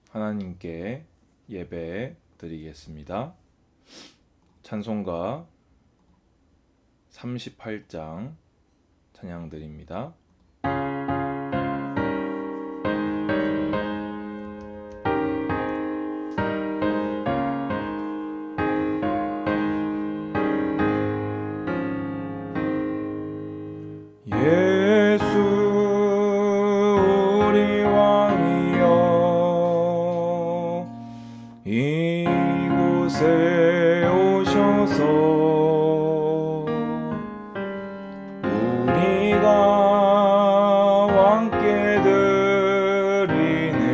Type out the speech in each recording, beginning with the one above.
하나님께 예배 드리겠습니다. 찬송가 38장 찬양 드립니다. 예수 우리 왕이여 이곳에 오셔서 우리가 왕께 드리네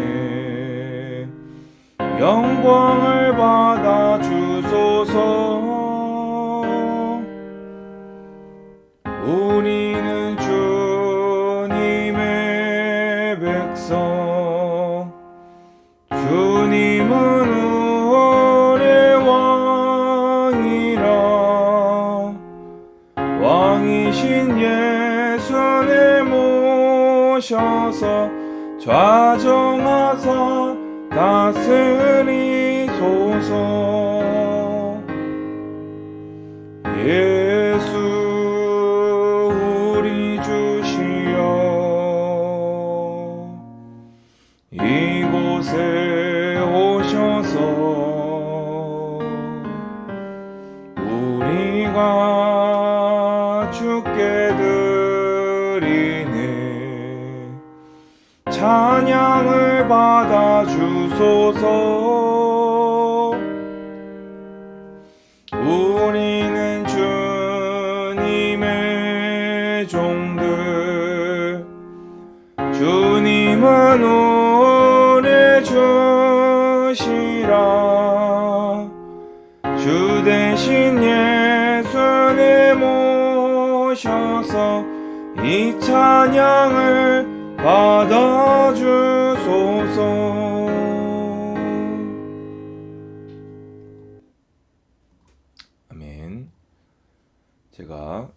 영광을 받아 주소서. 우리는 주님의 백성 주님은 우리의 왕이라 왕이신 예수님 모셔서 좌정하사 다스리소서. 예수 우리 주시여 이곳에 오셔서 우리가 주께 드리네 찬양을 받아 주소서. 우리는 주님의 종들 주님은 우리 주시라 주 대신 예수님 오셔서 이 찬양을 받아 주소서. 아멘. 제가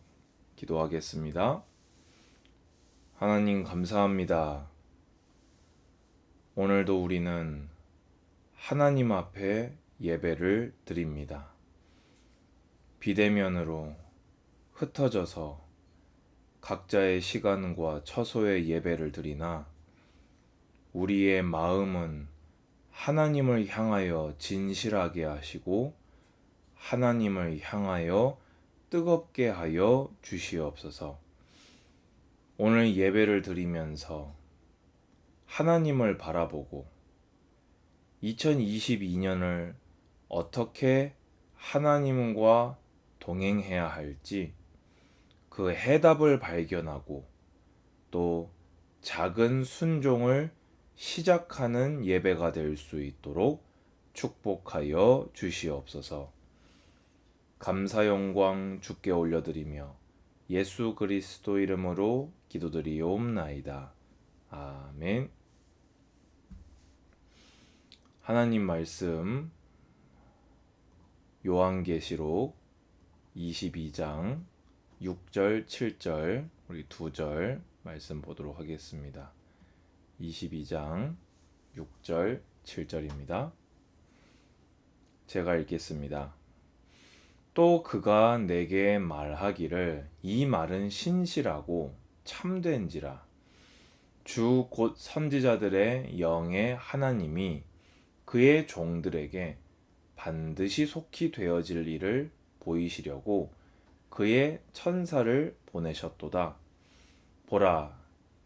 기도하겠습니다. 하나님 감사합니다. 오늘도 우리는 하나님 앞에 예배를 드립니다. 비대면으로 흩어져서 각자의 시간과 처소에 예배를 드리나 우리의 마음은 하나님을 향하여 진실하게 하시고 하나님을 향하여 뜨겁게 하여 주시옵소서. 오늘 예배를 드리면서 하나님을 바라보고 2022년을 어떻게 하나님과 동행해야 할지 그 해답을 발견하고 또 작은 순종을 시작하는 예배가 될 수 있도록 축복하여 주시옵소서. 감사 영광 주께 올려드리며 예수 그리스도 이름으로 기도드리옵나이다. 아멘. 하나님 말씀 요한계시록 22장 6절 7절 우리 2절 말씀 보도록 하겠습니다. 22장 6절 7절입니다. 제가 읽겠습니다. 또 그가 내게 말하기를 이 말은 신실하고 참된지라 주 곧 선지자들의 영의 하나님이 그의 종들에게 반드시 속히 되어질 일을 보이시려고 그의 천사를 보내셨도다. 보라,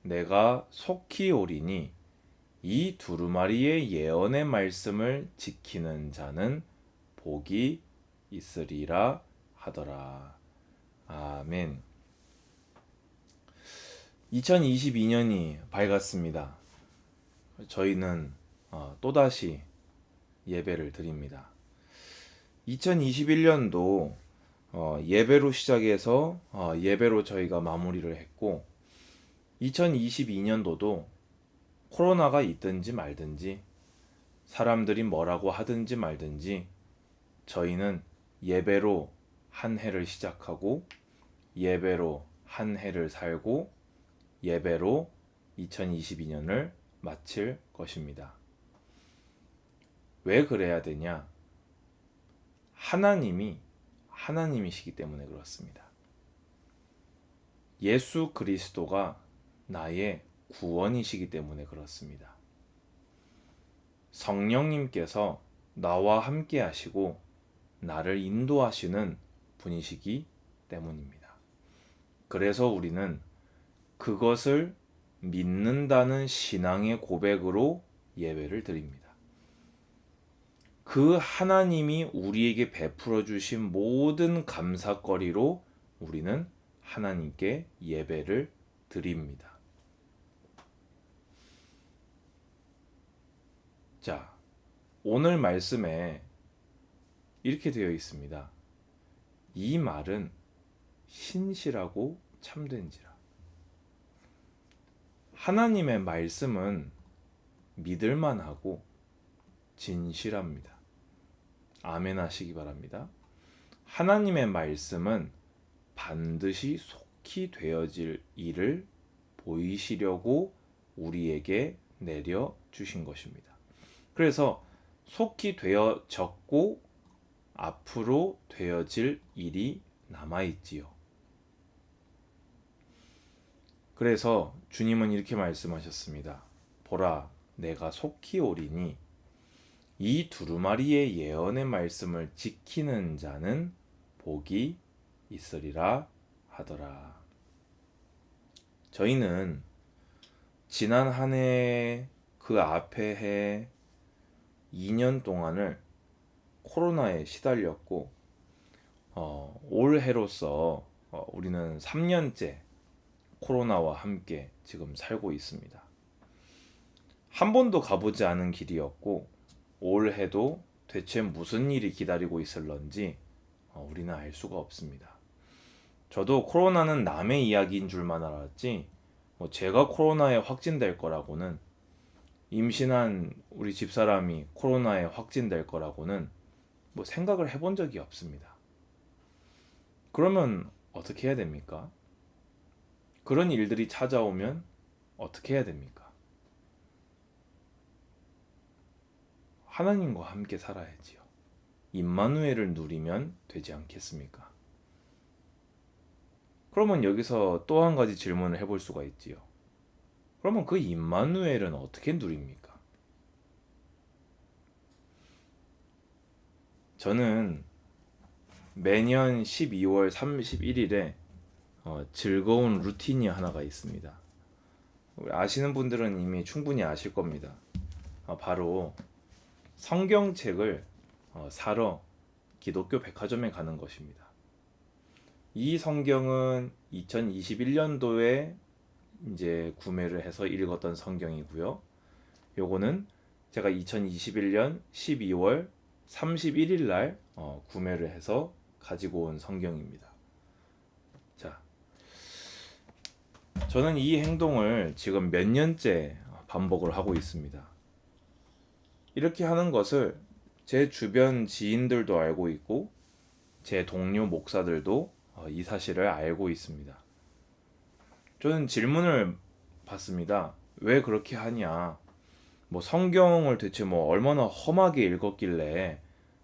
내가 속히 오리니 이 두루마리의 예언의 말씀을 지키는 자는 복이 있으리라 하더라. 아멘. 2022년이 밝았습니다. 저희는 또다시 예배를 드립니다. 2021년도 예배로 시작해서 예배로 저희가 마무리를 했고 2022년도도 코로나가 있든지 말든지 사람들이 뭐라고 하든지 말든지 저희는 예배로 한 해를 시작하고 예배로 한 해를 살고 예배로 2022년을 마칠 것입니다. 왜 그래야 되냐? 하나님이시기 때문에 그렇습니다. 예수 그리스도가 나의 구원이시기 때문에 그렇습니다. 성령님께서 나와 함께 하시고 나를 인도하시는 분이시기 때문입니다. 그래서 우리는 그것을 믿는다는 신앙의 고백으로 예배를 드립니다. 그 하나님이 우리에게 베풀어 주신 모든 감사거리로 우리는 하나님께 예배를 드립니다. 자, 오늘 말씀에 이렇게 되어 있습니다. 이 말은 신실하고 참된지라. 하나님의 말씀은 믿을만하고 진실합니다. 아멘 하시기 바랍니다. 하나님의 말씀은 반드시 속히 되어질 일을 보이시려고 우리에게 내려주신 것입니다. 그래서 속히 되어졌고 앞으로 되어질 일이 남아있지요. 그래서 주님은 이렇게 말씀하셨습니다. 보라, 내가 속히 오리니 이 두루마리의 예언의 말씀을 지키는 자는 복이 있으리라 하더라. 저희는 지난 한 해, 그 앞에 해 2년 동안을 코로나에 시달렸고 올해로서 우리는 3년째 코로나와 함께 지금 살고 있습니다. 한 번도 가보지 않은 길이었고 올해도 대체 무슨 일이 기다리고 있을런지 우리는 알 수가 없습니다. 저도 코로나는 남의 이야기인 줄만 알았지 제가 코로나에 확진될 거라고는, 임신한 우리 집사람이 코로나에 확진될 거라고는 생각을 해본 적이 없습니다. 그러면 어떻게 해야 됩니까? 그런 일들이 찾아오면 어떻게 해야 됩니까? 하나님과 함께 살아야지요. 임마누엘을 누리면 되지 않겠습니까? 그러면 여기서 또 한 가지 질문을 해볼 수가 있지요. 그러면 그 임마누엘은 어떻게 누립니까? 저는 매년 12월 31일에 즐거운 루틴이 하나가 있습니다. 아시는 분들은 이미 충분히 아실 겁니다. 바로 성경책을 사러 기독교 백화점에 가는 것입니다. 이 성경은 2021년도에 이제 구매를 해서 읽었던 성경이고요. 요거는 제가 2021년 12월 31일 날 구매를 해서 가지고 온 성경입니다. 자, 저는 이 행동을 지금 몇 년째 반복을 하고 있습니다. 이렇게 하는 것을 제 주변 지인들도 알고 있고 제 동료 목사들도 이 사실을 알고 있습니다. 저는 질문을 받습니다. 왜 그렇게 하냐? 성경을 대체 얼마나 험하게 읽었길래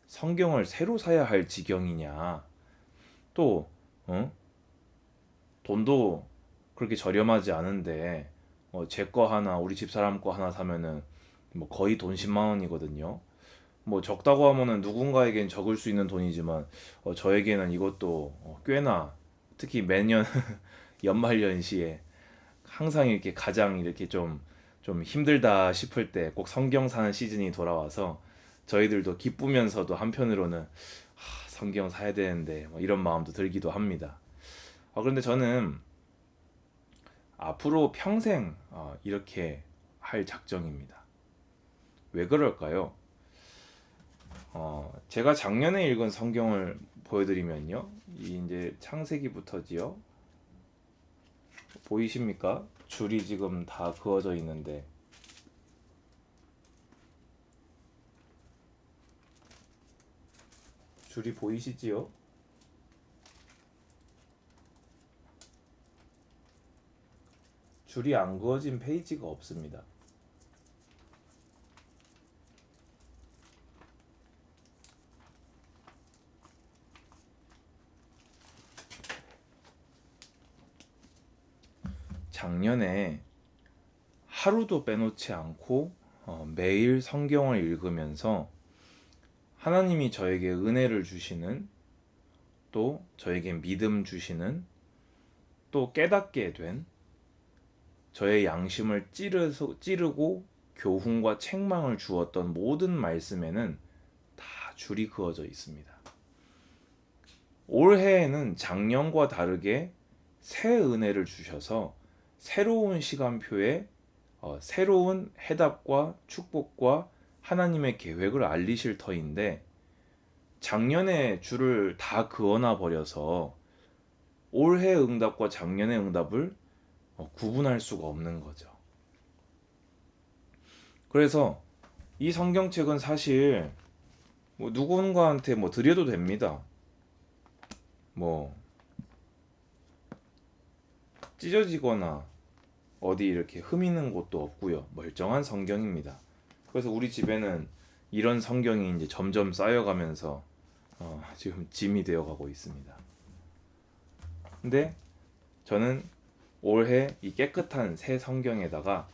성경을 새로 사야 할 지경이냐? 또 돈도 그렇게 저렴하지 않은데 제 거 하나, 우리 집사람 거 하나 사면은 거의 돈 10만 원이거든요. 적다고 하면은 누군가에겐 적을 수 있는 돈이지만 저에게는 이것도 꽤나, 특히 매년 연말연시에 항상 이렇게 가장 이렇게 좀 힘들다 싶을 때 꼭 성경 사는 시즌이 돌아와서 저희들도 기쁘면서도 한편으로는 성경 사야 되는데 이런 마음도 들기도 합니다. 그런데 저는 앞으로 평생 이렇게 할 작정입니다. 왜 그럴까요? 제가 작년에 읽은 성경을 보여드리면요, 이 이제 창세기부터지요. 보이십니까? 줄이 지금 다 그어져 있는데 줄이 보이시지요? 줄이 안 그어진 페이지가 없습니다. 작년에 하루도 빼놓지 않고 매일 성경을 읽으면서 하나님이 저에게 은혜를 주시는, 또 저에게 믿음 주시는, 또 깨닫게 된, 저의 양심을 찌르고 교훈과 책망을 주었던 모든 말씀에는 다 줄이 그어져 있습니다. 올해에는 작년과 다르게 새 은혜를 주셔서 새로운 시간표에 새로운 해답과 축복과 하나님의 계획을 알리실 터인데, 작년에 줄을 다 그어놔 버려서 올해 응답과 작년의 응답을 구분할 수가 없는 거죠. 그래서 이 성경책은 사실 뭐 누군가한테 뭐 드려도 됩니다. 뭐 찢어지거나 어디 이렇게 흠 있는 곳도 없고요. 멀쩡한 성경입니다. 그래서 우리 집에는 이런 성경이 이제 점점 쌓여가면서 지금 짐이 되어가고 있습니다. 근데 저는 올해 이 깨끗한 새 성경에다가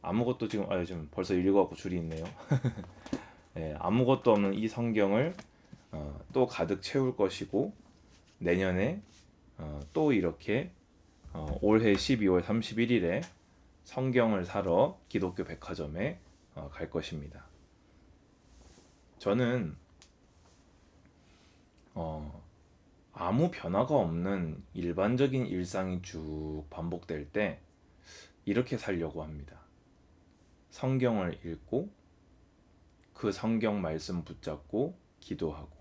아무것도 지금 벌써 읽어갖고 줄이 있네요. 네, 아무것도 없는 이 성경을 또 가득 채울 것이고, 내년에 또 이렇게 올해 12월 31일에 성경을 사러 기독교 백화점에 갈 것입니다. 저는 아무 변화가 없는 일반적인 일상이 쭉 반복될 때 이렇게 살려고 합니다. 성경을 읽고 그 성경 말씀 붙잡고 기도하고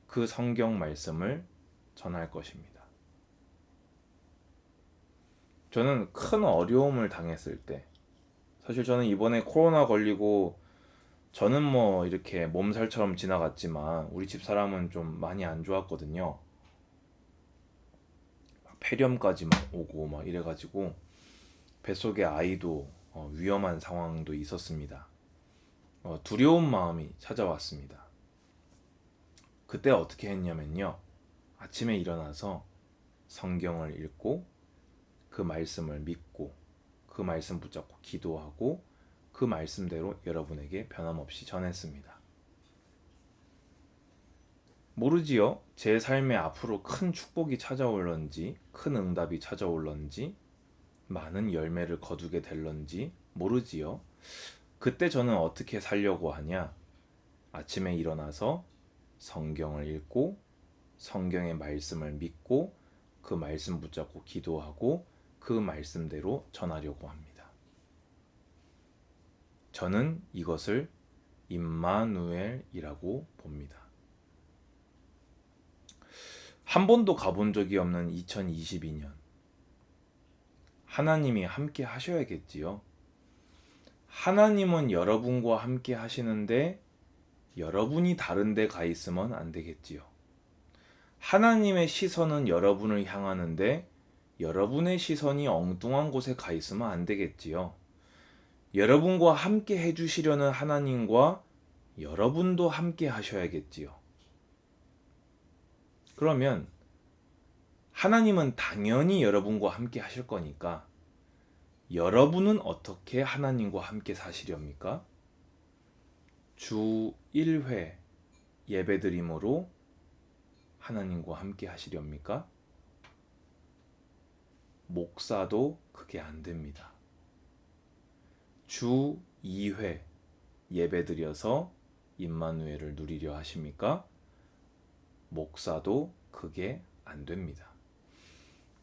그 성경 말씀을 전할 것입니다. 저는 큰 어려움을 당했을 때, 사실 저는 이번에 코로나 걸리고 저는 뭐 이렇게 몸살처럼 지나갔지만 우리 집 사람은 좀 많이 안 좋았거든요. 폐렴까지 막 오고 막 이래가지고 뱃속에 아이도 위험한 상황도 있었습니다. 두려운 마음이 찾아왔습니다. 그때 어떻게 했냐면요, 아침에 일어나서 성경을 읽고 그 말씀을 믿고 그 말씀 붙잡고 기도하고 그 말씀대로 여러분에게 변함없이 전했습니다. 모르지요, 제 삶에 앞으로 큰 축복이 찾아올런지, 큰 응답이 찾아올런지, 많은 열매를 거두게 될런지 모르지요. 그때 저는 어떻게 살려고 하냐? 아침에 일어나서 성경을 읽고 성경의 말씀을 믿고 그 말씀 붙잡고 기도하고 그 말씀대로 전하려고 합니다. 저는 이것을 임마누엘이라고 봅니다. 한 번도 가본 적이 없는 2022년, 하나님이 함께 하셔야겠지요. 하나님은 여러분과 함께 하시는데 여러분이 다른 데 가 있으면 안 되겠지요. 하나님의 시선은 여러분을 향하는데 여러분의 시선이 엉뚱한 곳에 가 있으면 안 되겠지요. 여러분과 함께 해주시려는 하나님과 여러분도 함께 하셔야겠지요. 그러면 하나님은 당연히 여러분과 함께 하실 거니까 여러분은 어떻게 하나님과 함께 사시렵니까? 주 1회 예배드림으로 하나님과 함께 하시렵니까? 목사도 그게 안 됩니다. 주 2회 예배드려서 임마누엘을 누리려 하십니까? 목사도 그게 안 됩니다.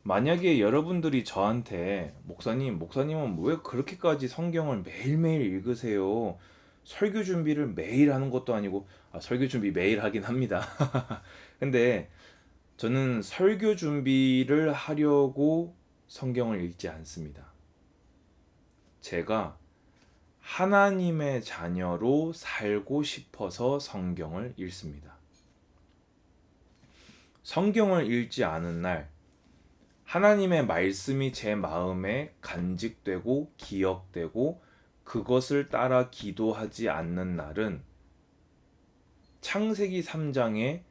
만약에 여러분들이 저한테 목사님은 왜 그렇게까지 성경을 매일매일 읽으세요? 설교 준비를 매일 하는 것도 아니고, 설교 준비 매일 하긴 합니다. 근데 저는 설교 준비를 하려고 성경을 읽지 않습니다. 제가 하나님의 자녀로 살고 싶어서 성경을 읽습니다. 성경을 읽지 않은 날, 하나님의 말씀이 제 마음에 간직되고 기억되고 그것을 따라 기도하지 않는 날은 창세기 3장에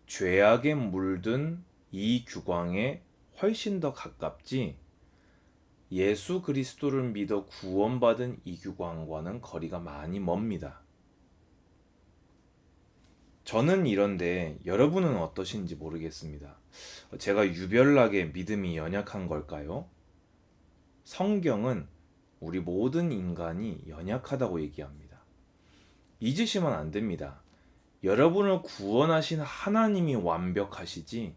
죄악에 물든 이 규광에 훨씬 더 가깝지, 예수 그리스도를 믿어 구원받은 이규광과는 거리가 많이 멉니다. 저는 이런데 여러분은 어떠신지 모르겠습니다. 제가 유별나게 믿음이 연약한 걸까요? 성경은 우리 모든 인간이 연약하다고 얘기합니다. 잊으시면 안 됩니다. 여러분을 구원하신 하나님이 완벽하시지,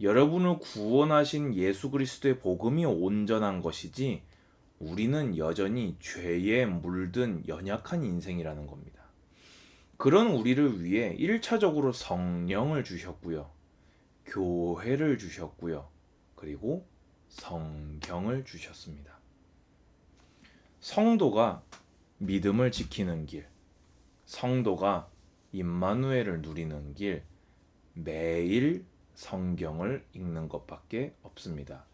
여러분을 구원하신 예수 그리스도의 복음이 온전한 것이지, 우리는 여전히 죄에 물든 연약한 인생이라는 겁니다. 그런 우리를 위해 1차적으로 성령을 주셨고요. 교회를 주셨고요. 그리고 성경을 주셨습니다. 성도가 믿음을 지키는 길, 성도가 임마누엘을 누리는 길, 매일 성경을 읽는 것밖에 없습니다.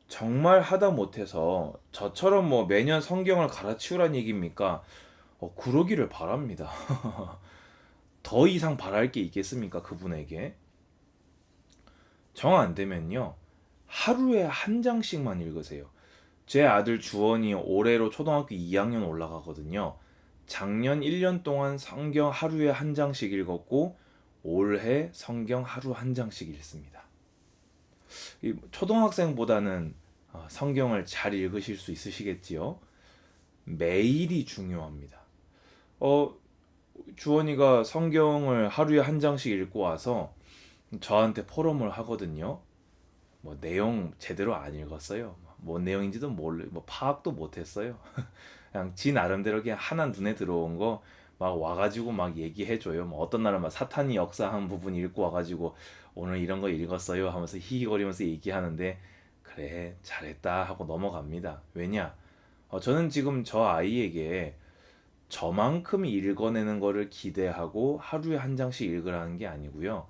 정말 하다 못해서 저처럼 매년 성경을 갈아치우란 얘기입니까? 그러기를 바랍니다. 더 이상 바랄 게 있겠습니까? 그분에게. 정 안 되면요, 하루에 한 장씩만 읽으세요. 제 아들 주원이 올해로 초등학교 2학년 올라가거든요. 작년 1년 동안 성경 하루에 한 장씩 읽었고 올해 성경 하루 한 장씩 읽습니다. 초등학생보다는 성경을 잘 읽으실 수 있으시겠지요. 매일이 중요합니다. 주원이가 성경을 하루에 한 장씩 읽고 와서 저한테 포럼을 하거든요. 내용 제대로 안 읽었어요. 뭔 내용인지도 파악도 못했어요. 그냥 지 나름대로 그냥 하나 눈에 들어온 거 막 와가지고 막 얘기해줘요. 어떤 날은 막 사탄이 역사한 부분 읽고 와가지고 오늘 이런 거 읽었어요 하면서 히히거리면서 얘기하는데, 그래 잘했다 하고 넘어갑니다. 왜냐? 저는 지금 저 아이에게 저만큼 읽어내는 거를 기대하고 하루에 한 장씩 읽으라는 게 아니고요.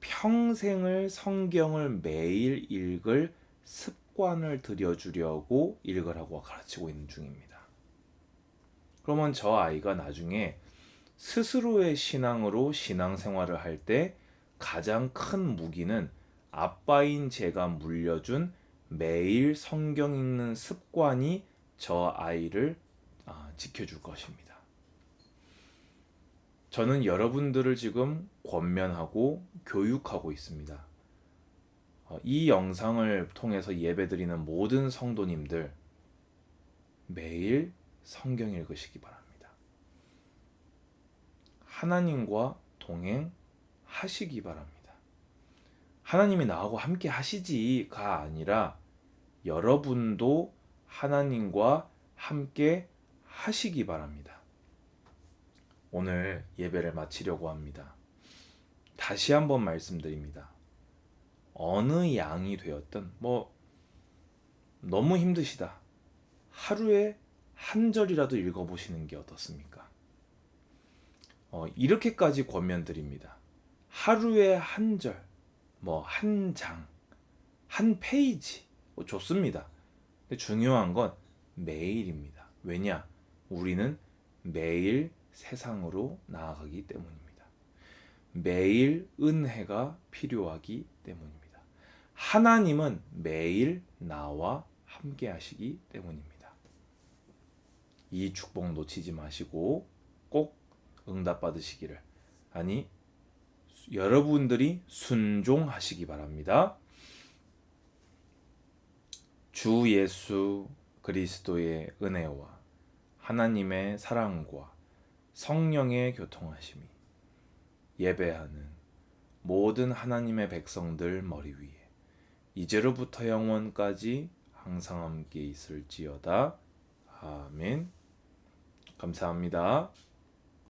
평생을 성경을 매일 읽을 습관을 들여주려고 읽으라고 가르치고 있는 중입니다. 그러면 저 아이가 나중에 스스로의 신앙으로 신앙생활을 할 때 가장 큰 무기는 아빠인 제가 물려준 매일 성경 읽는 습관이 저 아이를 지켜줄 것입니다. 저는 여러분들을 지금 권면하고 교육하고 있습니다. 이 영상을 통해서 예배드리는 모든 성도님들, 매일 성경 읽으시기 바랍니다. 하나님과 동행하시기 바랍니다. 하나님이 나하고 함께 하시지가 아니라 여러분도 하나님과 함께 하시기 바랍니다. 오늘 예배를 마치려고 합니다. 다시 한번 말씀드립니다. 어느 양이 되었든 너무 힘드시다, 하루에 한 절이라도 읽어보시는 게 어떻습니까? 이렇게까지 권면드립니다. 하루에 한 절, 한 장, 한 페이지 좋습니다. 근데 중요한 건 매일입니다. 왜냐? 우리는 매일 세상으로 나아가기 때문입니다. 매일 은혜가 필요하기 때문입니다. 하나님은 매일 나와 함께 하시기 때문입니다. 이 축복 놓치지 마시고 꼭 응답 받으시기를, 아니 여러분들이 순종하시기 바랍니다. 주 예수 그리스도의 은혜와 하나님의 사랑과 성령의 교통하심이 예배하는 모든 하나님의 백성들 머리 위에 이제로부터 영원까지 항상 함께 있을지어다. 아멘. 감사합니다.